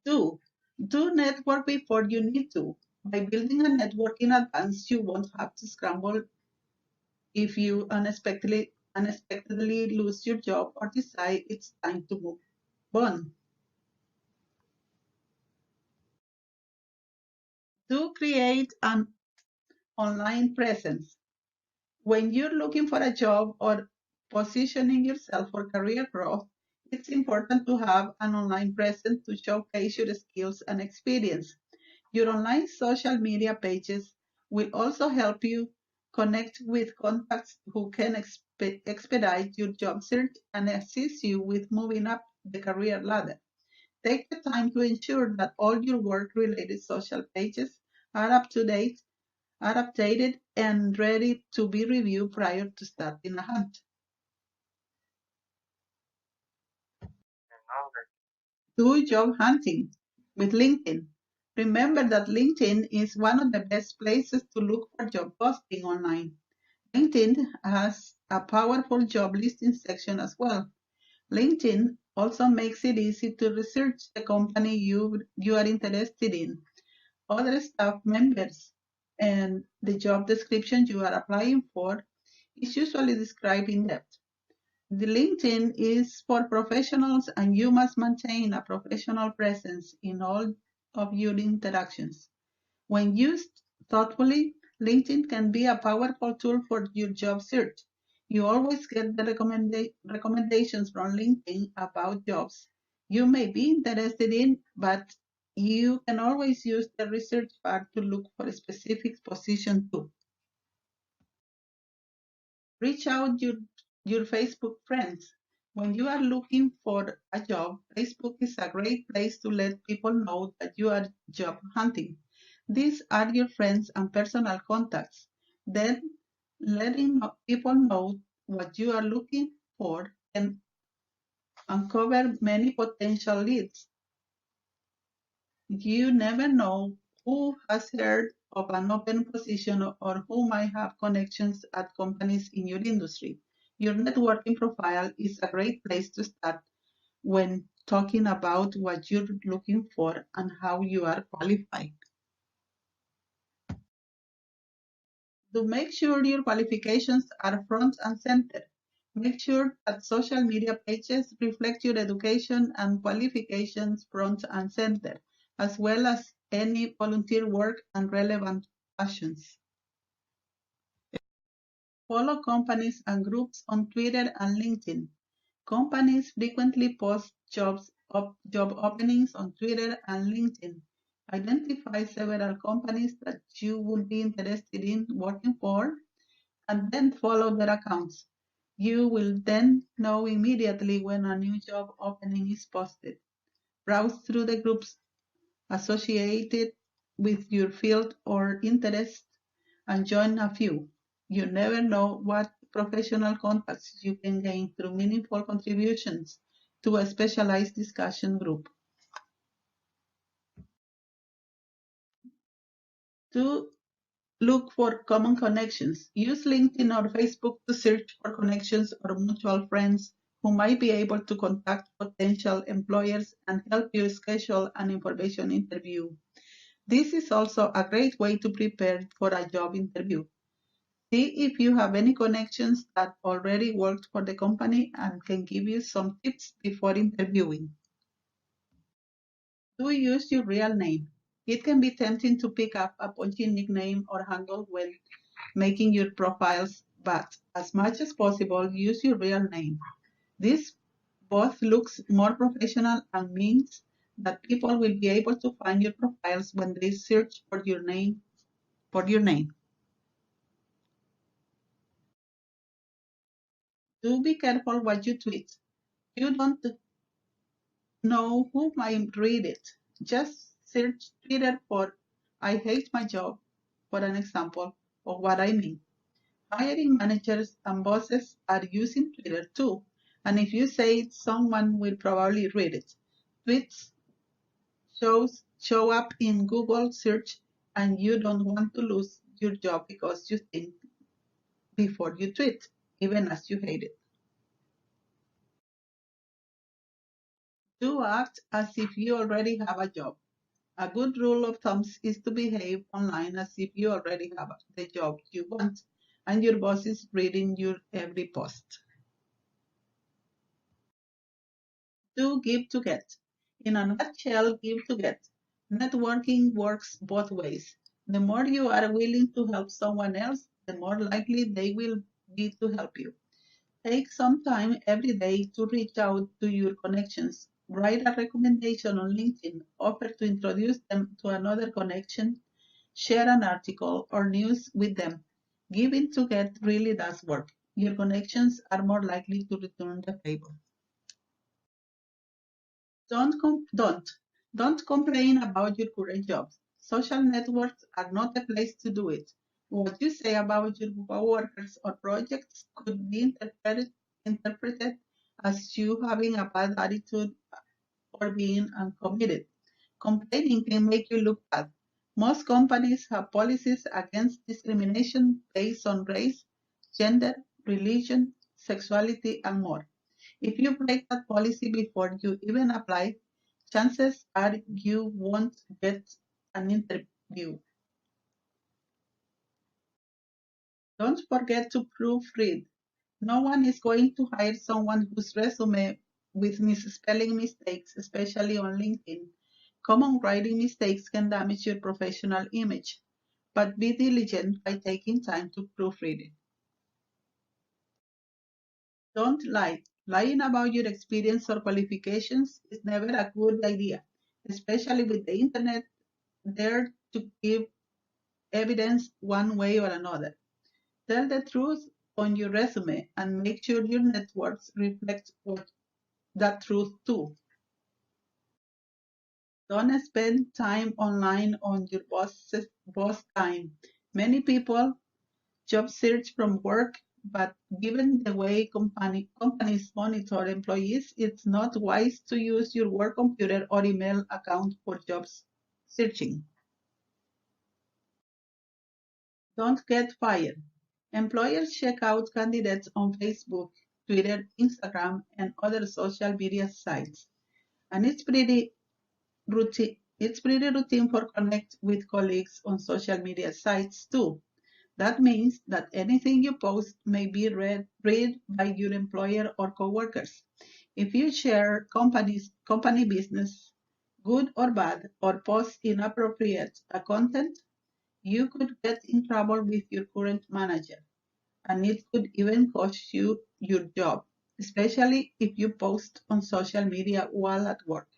Do do network before you need to. By building a network in advance, you won't have to scramble if you unexpectedly lose your job or decide it's time to move on. Do create an online presence. When you're looking for a job or positioning yourself for career growth, it's important to have an online presence to showcase your skills and experience. Your online social media pages will also help you connect with contacts who can expedite your job search and assist you with moving up the career ladder. Take the time to ensure that all your work related social pages are up to date, are updated, and ready to be reviewed prior to starting a hunt. Do job hunting with LinkedIn. Remember that LinkedIn is one of the best places to look for job posting online. LinkedIn has a powerful job listing section as well. LinkedIn also makes it easy to research the company you are interested in, other staff members, and the job description you are applying for is usually described in depth. The LinkedIn is for professionals and you must maintain a professional presence in all of your interactions. When used thoughtfully, LinkedIn can be a powerful tool for your job search. You always get the recommendations from LinkedIn about jobs you may be interested in, but you can always use the research bar to look for a specific position too. Reach out your Facebook friends. When you are looking for a job, Facebook is a great place to let people know that you are job hunting. These are your friends and personal contacts. Then letting people know what you are looking for can uncover many potential leads. You never know who has heard of an open position or who might have connections at companies in your industry. Your networking profile is a great place to start when talking about what you're looking for and how you are qualified. To make sure your qualifications are front and center, make sure that social media pages reflect your education and qualifications front and center, as well as any volunteer work and relevant passions. Follow companies and groups on Twitter and LinkedIn. Companies frequently post job openings on Twitter and LinkedIn. Identify several companies that you would be interested in working for and then follow their accounts. You will then know immediately when a new job opening is posted. Browse through the groups associated with your field or interest and join a few. You never know what professional contacts you can gain through meaningful contributions to a specialized discussion group. To look for common connections. Use LinkedIn or Facebook to search for connections or mutual friends who might be able to contact potential employers and help you schedule an information interview. This is also a great way to prepare for a job interview. See if you have any connections that already worked for the company and can give you some tips before interviewing. Do use your real name. It can be tempting to pick up a punchy nickname or handle when making your profiles, but as much as possible, use your real name. This both looks more professional and means that people will be able to find your profiles when they search for your name. For your name. Do be careful what you tweet. You don't know who might read it. Just search Twitter for I hate my job for an example of what I mean. Hiring managers and bosses are using Twitter too, and if you say it, someone will probably read it. Tweets show up in Google search, and you don't want to lose your job because you think before you tweet, even as you hate it. Do act as if you already have a job. A good rule of thumb is to behave online as if you already have the job you want and your boss is reading your every post. Do give to get. In a nutshell, give to get. Networking works both ways. The more you are willing to help someone else, the more likely they will be to help you. Take some time every day to reach out to your connections. Write a recommendation on LinkedIn, offer to introduce them to another connection, share an article or news with them. Giving to get really does work. Your connections are more likely to return the favor. Don't complain about your current job. Social networks are not the place to do it. What you say about your coworkers or projects could be interpreted as you having a bad attitude or being uncommitted. Complaining can make you look bad. Most companies have policies against discrimination based on race, gender, religion, sexuality, and more. If you break that policy before you even apply, chances are you won't get an interview. Don't forget to proofread. No one is going to hire someone whose resume with misspelling mistakes, especially on LinkedIn. Common writing mistakes can damage your professional image, but be diligent by taking time to proofread it. Don't lie. Lying about your experience or qualifications is never a good idea, especially with the internet there to give evidence one way or another. Tell the truth on your resume and make sure your networks reflect that truth too. Don't spend time online on your boss time. Many people job search from work, but given the way companies monitor employees, it's not wise to use your work computer or email account for jobs searching. Don't get fired. Employers check out candidates on Facebook, Twitter, Instagram, and other social media sites. And it's pretty routine for connect with colleagues on social media sites too. That means that anything you post may be read by your employer or coworkers. If you share company business, good or bad, or post inappropriate content, you could get in trouble with your current manager, and it could even cost you your job, especially if you post on social media while at work.